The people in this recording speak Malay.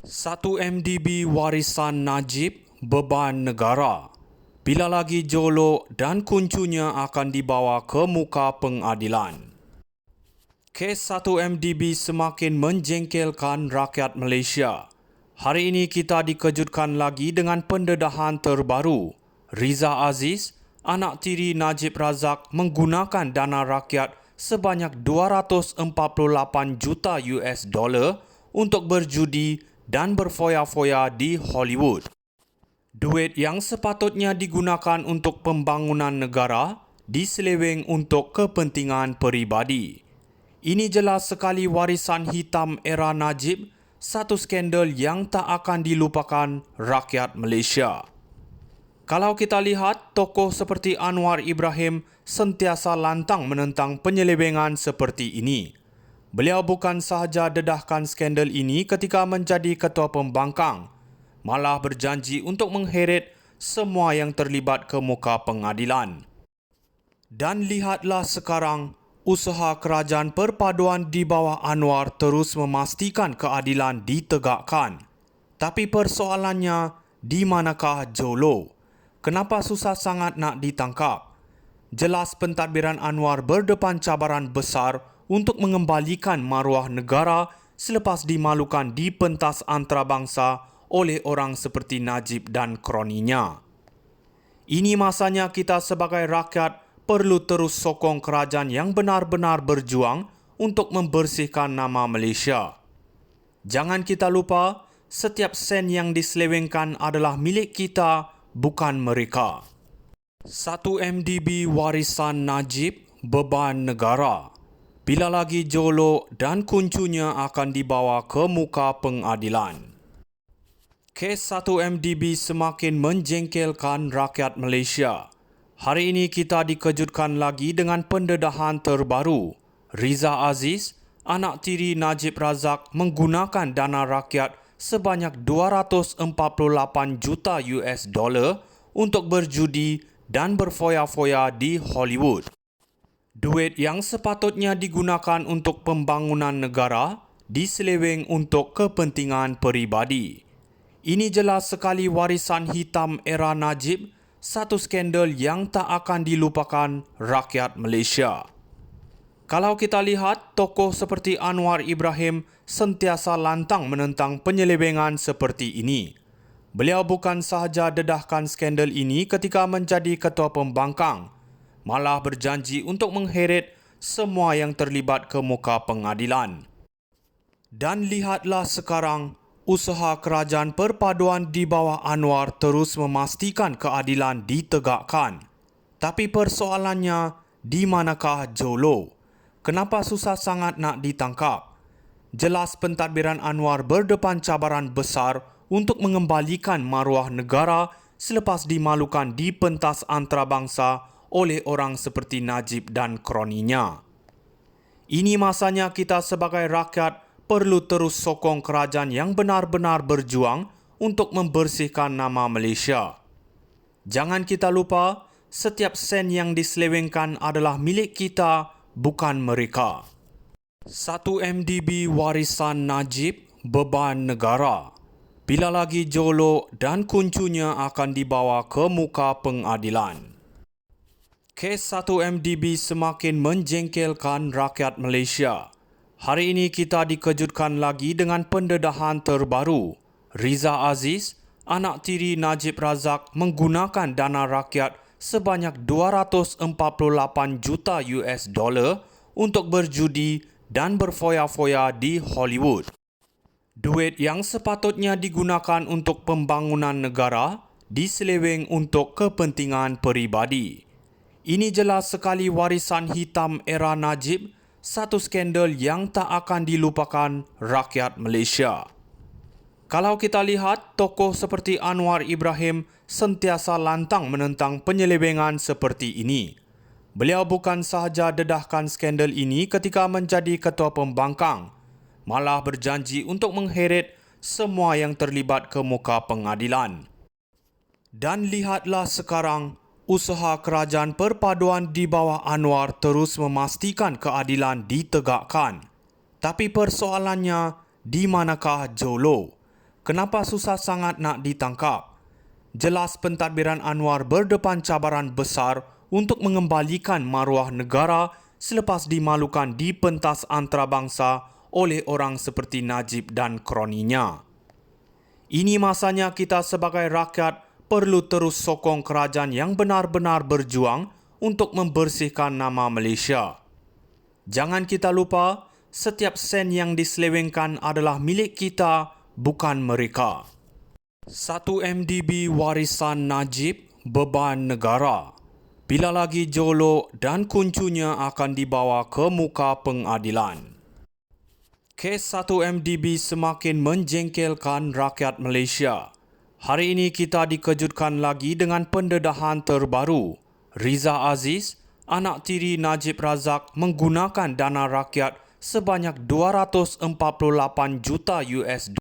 1 MDB warisan Najib beban negara. Bila lagi Jolo dan kuncunya akan dibawa ke muka pengadilan. Kes 1 MDB semakin menjengkelkan rakyat Malaysia. Hari ini kita dikejutkan lagi dengan pendedahan terbaru. Riza Aziz, anak tiri Najib Razak, menggunakan dana rakyat sebanyak 248 juta US dollar untuk berjudi dan berfoya-foya di Hollywood. Duit yang sepatutnya digunakan untuk pembangunan negara diseleweng untuk kepentingan peribadi. Ini jelas sekali warisan hitam era Najib, satu skandal yang tak akan dilupakan rakyat Malaysia. Kalau kita lihat, tokoh seperti Anwar Ibrahim sentiasa lantang menentang penyelewengan seperti ini. Beliau bukan sahaja dedahkan skandal ini ketika menjadi ketua pembangkang, malah berjanji untuk mengheret semua yang terlibat ke muka pengadilan. Dan lihatlah sekarang, usaha kerajaan perpaduan di bawah Anwar terus memastikan keadilan ditegakkan. Tapi persoalannya, di manakah Jolo? Kenapa susah sangat nak ditangkap? Jelas pentadbiran Anwar berdepan cabaran besar untuk mengembalikan maruah negara selepas dimalukan di pentas antarabangsa oleh orang seperti Najib dan kroninya. Ini masanya kita sebagai rakyat perlu terus sokong kerajaan yang benar-benar berjuang untuk membersihkan nama Malaysia. Jangan kita lupa, setiap sen yang diselewengkan adalah milik kita, bukan mereka. 1 MDB warisan Najib beban negara. Bila lagi Jolo dan kuncunya akan dibawa ke muka pengadilan. Kes 1 MDB semakin menjengkelkan rakyat Malaysia. Hari ini kita dikejutkan lagi dengan pendedahan terbaru. Riza Aziz, anak tiri Najib Razak, menggunakan dana rakyat sebanyak 248 juta US dollar untuk berjudi dan berfoya-foya di Hollywood. Duit yang sepatutnya digunakan untuk pembangunan negara diseleweng untuk kepentingan peribadi. Ini jelas sekali warisan hitam era Najib, satu skandal yang tak akan dilupakan rakyat Malaysia. Kalau kita lihat, tokoh seperti Anwar Ibrahim sentiasa lantang menentang penyelewengan seperti ini. Beliau bukan sahaja dedahkan skandal ini ketika menjadi ketua pembangkang, malah berjanji untuk mengheret semua yang terlibat ke muka pengadilan. Dan lihatlah sekarang, usaha kerajaan perpaduan di bawah Anwar terus memastikan keadilan ditegakkan. Tapi persoalannya, di manakah Jolo? Kenapa susah sangat nak ditangkap? Jelas pentadbiran Anwar berdepan cabaran besar untuk mengembalikan maruah negara selepas dimalukan di pentas antarabangsa oleh orang seperti Najib dan kroninya. Ini masanya kita sebagai rakyat perlu terus sokong kerajaan yang benar-benar berjuang untuk membersihkan nama Malaysia. Jangan kita lupa, setiap sen yang diselewengkan adalah milik kita, bukan mereka. 1 MDB warisan Najib beban negara. Bila lagi Jolo dan kuncunya akan dibawa ke muka pengadilan. Kes 1 MDB semakin menjengkelkan rakyat Malaysia. Hari ini kita dikejutkan lagi dengan pendedahan terbaru. Riza Aziz, anak tiri Najib Razak, menggunakan dana rakyat sebanyak 248 juta US dollar untuk berjudi dan berfoya-foya di Hollywood. Duit yang sepatutnya digunakan untuk pembangunan negara diseleweng untuk kepentingan peribadi. Ini jelas sekali warisan hitam era Najib, satu skandal yang tak akan dilupakan rakyat Malaysia. Kalau kita lihat, tokoh seperti Anwar Ibrahim sentiasa lantang menentang penyelewengan seperti ini. Beliau bukan sahaja dedahkan skandal ini ketika menjadi ketua pembangkang, malah berjanji untuk mengheret semua yang terlibat ke muka pengadilan. Dan lihatlah sekarang, usaha kerajaan perpaduan di bawah Anwar terus memastikan keadilan ditegakkan. Tapi persoalannya, di manakah Jolo? kenapa susah sangat nak ditangkap? Jelas pentadbiran Anwar berdepan cabaran besar untuk mengembalikan maruah negara selepas dimalukan di pentas antarabangsa oleh orang seperti Najib dan kroninya. Ini masanya kita sebagai rakyat perlu terus sokong kerajaan yang benar-benar berjuang untuk membersihkan nama Malaysia. Jangan kita lupa, setiap sen yang diselewengkan adalah milik kita, bukan mereka. 1 MDB warisan Najib, beban negara. Bila lagi Jolo dan kuncunya akan dibawa ke muka pengadilan. Kes 1 MDB semakin menjengkelkan rakyat Malaysia. Hari ini kita dikejutkan lagi dengan pendedahan terbaru. Riza Aziz, anak tiri Najib Razak, menggunakan dana rakyat sebanyak 248 juta US